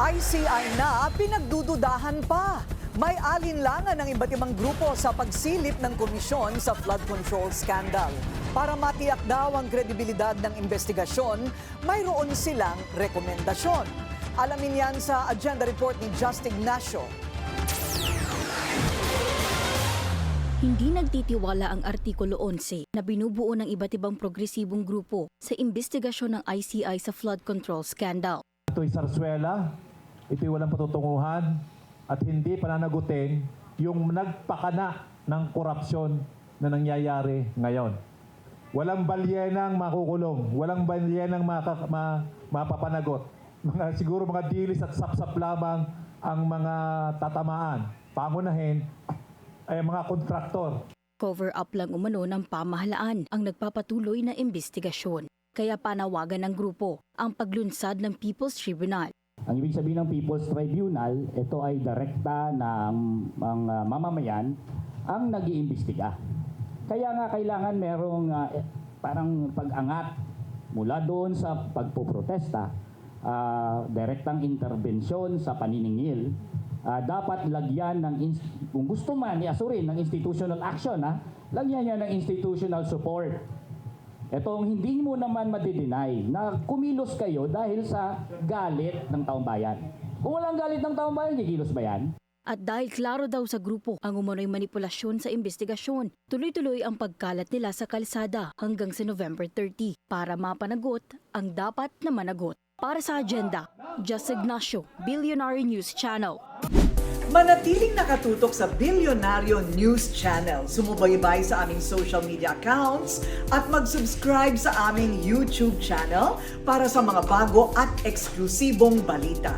ICI na pinagdududahan pa. May alinlangan ng iba't ibang grupo sa pagsilip ng komisyon sa flood control scandal. Para matiyak daw ang kredibilidad ng investigasyon, mayroon silang rekomendasyon. Alamin yan sa agenda report ni Just Ignacio. Hindi nagtitiwala ang Artikulo 11 na binubuo ng iba't ibang progresibong grupo sa investigasyon ng ICI sa flood control scandal. Ito'y sarswela, ito'y walang patutunguhan at hindi pananagutin yung nagpakana ng korupsyon na nangyayari ngayon. Walang balyenang makukulong, walang balyenang mapapanagot. Siguro mga dilis at sapsap lamang ang mga tatamaan. Pangunahin ay mga kontraktor. Cover-up lang umano ng pamahalaan ang nagpapatuloy na investigasyon. Kaya panawagan ng grupo ang paglunsad ng People's Tribunal. Ang ibig sabihin ng People's Tribunal, ito ay direkta ng mamamayan ang nag-iimbestiga. Kaya nga kailangan merong parang pag-angat mula doon sa pagpoprotesta, direktang interbensyon sa paniningil. Dapat lagyan ng, kung gusto man iasurin ng institutional action, lagyan niya ng institutional support. Itong hindi mo naman madi-deny na kumilos kayo dahil sa galit ng taong bayan. Kung walang galit ng taong bayan, kikilos ba yan? At dahil klaro daw sa grupo ang umano'y manipulasyon sa investigasyon, tuloy-tuloy ang pagkalat nila sa kalsada hanggang sa November 30 para mapanagot ang dapat na managot. Para sa agenda, Just Ignacio, Billionaire News Channel. Manatiling nakatutok sa Bilyonaryo News Channel. Sumubaybay sa aming social media accounts at mag-subscribe sa aming YouTube channel para sa mga bago at eksklusibong balita.